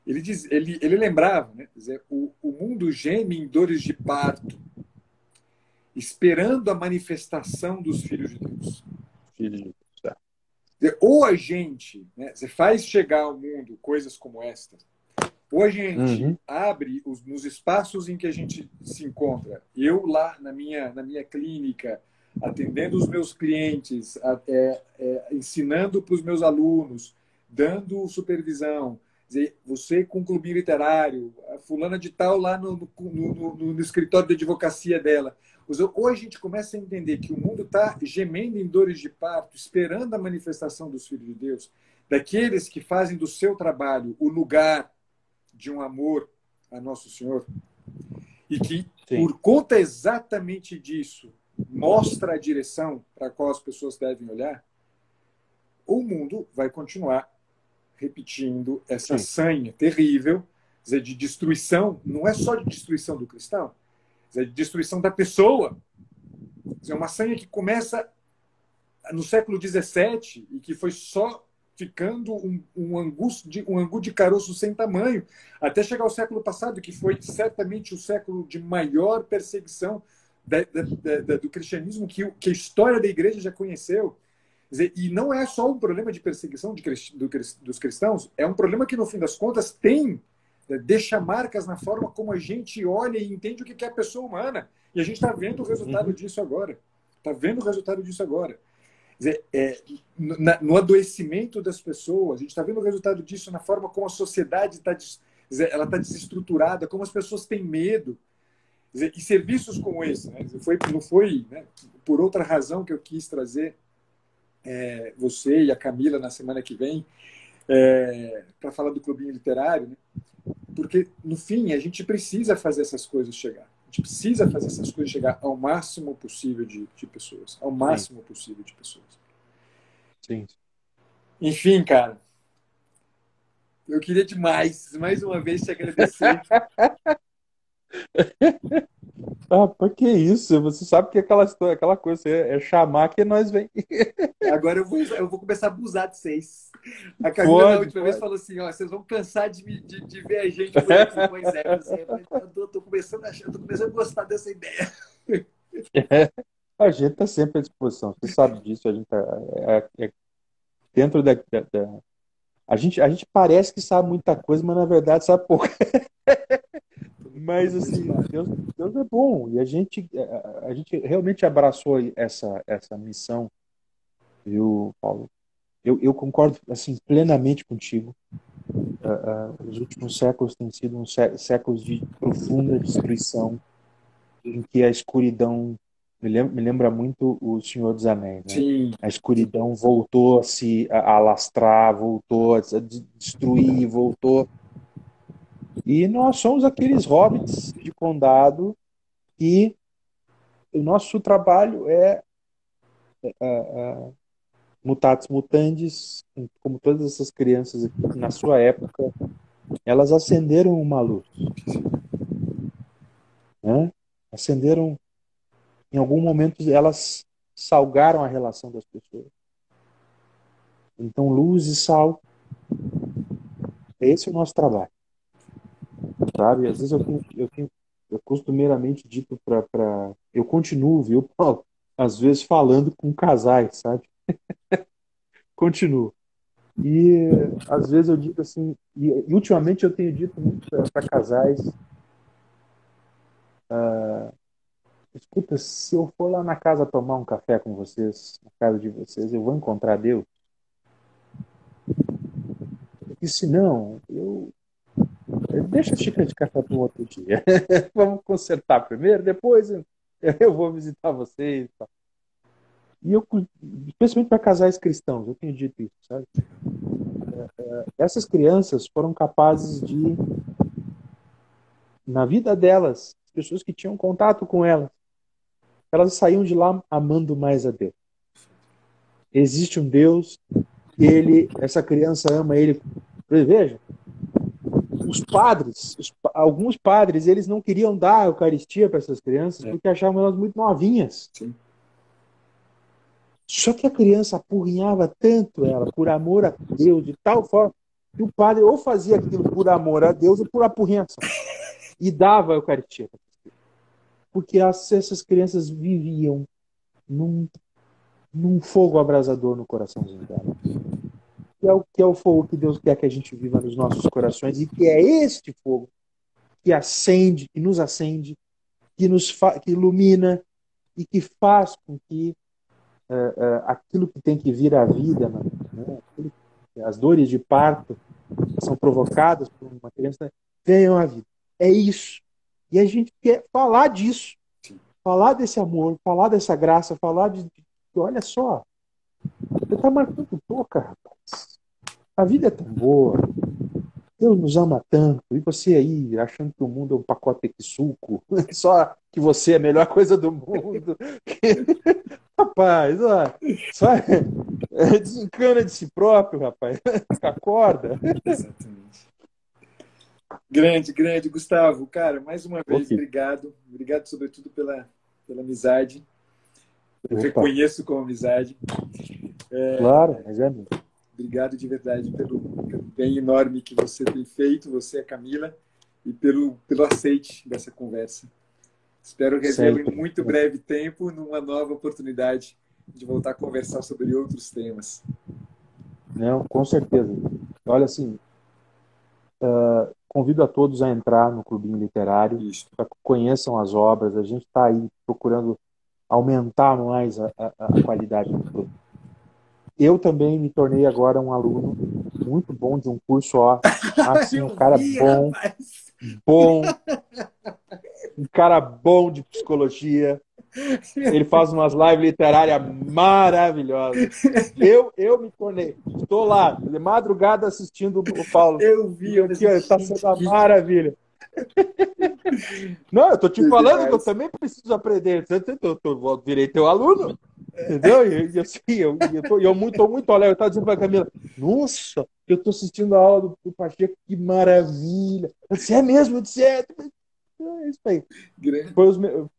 Ele lembrava, né, dizer, o mundo geme em dores de parto, esperando a manifestação dos filhos de Deus. Ou a gente, né, você faz chegar ao mundo coisas como esta, ou a gente abre nos espaços em que a gente se encontra. Eu lá na minha clínica, atendendo os meus clientes, ensinando para os meus alunos, dando supervisão. Você com o clubinho literário, a fulana de tal lá no escritório de advocacia dela. Ou a gente começa a entender que o mundo está gemendo em dores de parto, esperando a manifestação dos filhos de Deus, daqueles que fazem do seu trabalho o lugar de um amor a Nosso Senhor, e que, por conta exatamente disso, mostra a direção para a qual as pessoas devem olhar, o mundo vai continuar repetindo essa sanha terrível, de destruição, não é só de destruição do cristão, é de destruição da pessoa. É uma sanha que começa no século XVII e que foi só ficando um angu de caroço sem tamanho, até chegar ao século passado, que foi certamente o século de maior perseguição do cristianismo que a história da igreja já conheceu. E não é só um problema de perseguição dos cristãos, é um problema que, no fim das contas, deixa marcas na forma como a gente olha e entende o que é a pessoa humana. E a gente está vendo o resultado disso agora. Está vendo o resultado disso agora. Quer dizer, no adoecimento das pessoas, a gente está vendo o resultado disso na forma como a sociedade ela está desestruturada, como as pessoas têm medo. Quer dizer, e serviços como esse, né? Não foi, né, por outra razão que eu quis trazer você e a Camila na semana que vem para falar do Clubinho Literário, né? Porque, no fim, a gente precisa fazer essas coisas chegar. A gente precisa fazer essas coisas chegar ao máximo possível de pessoas. Ao máximo possível de pessoas. Sim. Enfim, cara, eu queria demais, mais uma vez, te agradecer. Ah, pra que isso? Você sabe que aquela coisa é chamar que nós vem. Agora eu vou começar a abusar de vocês. A Camila, na Pode, última vez, pode. falou assim: ó, vocês vão cansar de ver a gente por aqui. Pois é, eu tô começando a gostar dessa ideia. A gente está sempre à disposição. Você sabe disso. A gente dentro a gente parece que sabe muita coisa, mas na verdade sabe pouco. Mas assim, Deus é bom e a gente realmente abraçou essa missão, viu, Paulo? Eu concordo assim plenamente contigo. Os últimos séculos têm sido séculos de profunda destruição, em que a escuridão me lembra muito o Senhor dos Anéis, né? Sim. A escuridão voltou a se alastrar, voltou a destruir, voltou. E nós somos aqueles hobbits de condado que o nosso trabalho é mutatis mutandis, como todas essas crianças aqui, na sua época, elas acenderam uma luz, né? Acenderam, em algum momento, elas salgaram a relação das pessoas. Então, luz e sal, esse é o nosso trabalho, sabe? Às vezes eu costumeiramente dito eu continuo, viu, Paulo? Às vezes falando com casais, sabe? Continuo. E às vezes eu digo assim, e ultimamente eu tenho dito muito para casais, escuta, se eu for lá na casa tomar um café com vocês, na casa de vocês, eu vou encontrar Deus? Porque se não, deixa a xícara de café para um outro dia. Vamos consertar primeiro, depois eu vou visitar vocês. E eu, especialmente para casais cristãos, eu tenho dito isso, sabe? Essas crianças foram capazes de, na vida delas, as pessoas que tinham contato com elas saíam de lá amando mais a Deus. Existe um Deus, essa criança ama ele. Veja, alguns padres, eles não queriam dar a Eucaristia para essas crianças porque achavam elas muito novinhas. Sim. Só que a criança apurrinhava tanto ela, por amor a Deus, de tal forma que o padre ou fazia aquilo por amor a Deus ou por apurrinhação. E dava a Eucaristia. Porque essas crianças viviam num fogo abrasador no coraçãozinho dela. Que é o fogo que Deus quer que a gente viva nos nossos corações, e que é este fogo que acende, que nos acende, que ilumina e que faz com que aquilo que tem que vir à vida, né, as dores de parto que são provocadas por uma criança, venham à vida. É isso. E a gente quer falar disso, falar desse amor, falar dessa graça, falar de olha só, você está marcando boca, rapaz. A vida é tão boa. Deus nos ama tanto. E você aí, achando que o mundo é um pacote de suco, só que você é a melhor coisa do mundo. Rapaz, ó, só desencana de si próprio, rapaz. Acorda. Exatamente. Grande, Gustavo. Cara, mais uma vez, Okay. obrigado. Obrigado, sobretudo, pela amizade. Eu Opa. reconheço como amizade. Claro, mas é mesmo. Obrigado de verdade pelo bem enorme que você tem feito, você e a Camila, e pelo aceite dessa conversa. Espero revê-lo em muito breve tempo, numa nova oportunidade de voltar a conversar sobre outros temas. Não, com certeza. Olha, assim, convido a todos a entrar no Clubinho Literário, para que conheçam as obras. A gente está aí procurando aumentar mais a qualidade do produto. eu também me tornei agora um aluno muito bom de um curso, ó, assim, um Eu cara vi, bom, rapaz. bom, um cara bom de psicologia. Ele faz umas lives literárias maravilhosas. Eu me tornei, estou lá, de madrugada assistindo o Paulo. Eu vi, E eu aqui, pensei, está sendo gente, uma maravilha. Não, eu tô te que falando que eu demais. também preciso aprender. Eu virei teu aluno, entendeu? E assim, tô muito alegre. Eu tava dizendo pra Camila, nossa, eu tô assistindo a aula do Pacheco, que maravilha. Eu disse, é mesmo? Eu disse, é isso aí. Grande. Como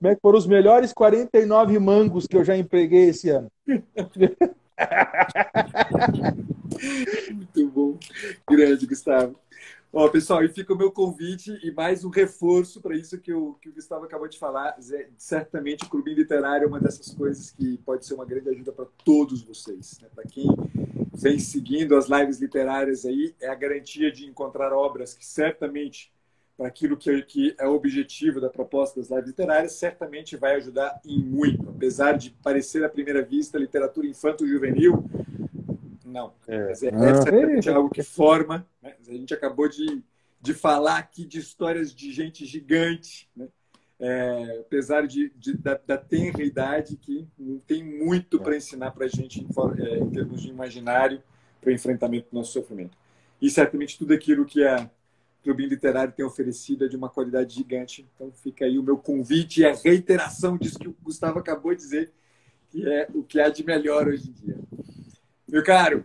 é que foram os melhores 49 mangos que eu já empreguei esse ano? Muito bom. Grande, Gustavo. Ó, pessoal, e fica o meu convite e mais um reforço para isso que o Gustavo acabou de falar. Certamente o Clubinho Literário é uma dessas coisas que pode ser uma grande ajuda para todos vocês. Né? Para quem vem seguindo as lives literárias aí, é a garantia de encontrar obras que certamente, para aquilo que é o objetivo da proposta das lives literárias, certamente vai ajudar em muito. Apesar de parecer à primeira vista literatura infanto-juvenil, não, mas é certamente algo que forma. Né? A gente acabou de falar aqui de histórias de gente gigante, né? Apesar da tenra idade, que tem muito para ensinar para a gente em termos de imaginário para o enfrentamento do nosso sofrimento. E certamente tudo aquilo que a Clubinho Literário tem oferecido é de uma qualidade gigante. Então fica aí o meu convite e a reiteração disso que o Gustavo acabou de dizer, que é o que há de melhor hoje em dia. Meu caro,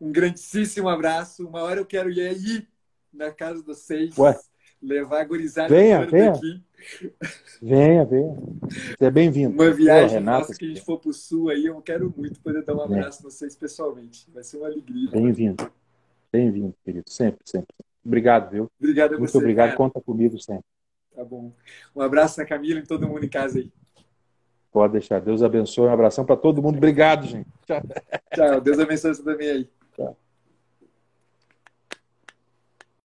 um grandíssimo abraço. Uma hora eu quero ir aí na casa dos seis, Ué, levar a gurizada venha, toda venha. daqui. Venha. Você é bem-vindo. Uma viagem Renata, nossa que a gente for para o sul aí, eu quero muito poder dar um abraço a vocês pessoalmente. Vai ser uma alegria. Bem-vindo. Bem-vindo, querido. Sempre, sempre. Obrigado, viu? Obrigado a Muito você, obrigado. cara. Conta comigo sempre. Tá bom. Um abraço na Camila e todo mundo em casa aí. Pode deixar. Deus abençoe. Um abração para todo mundo. Obrigado, gente. Tchau. Tchau. Deus abençoe você também aí.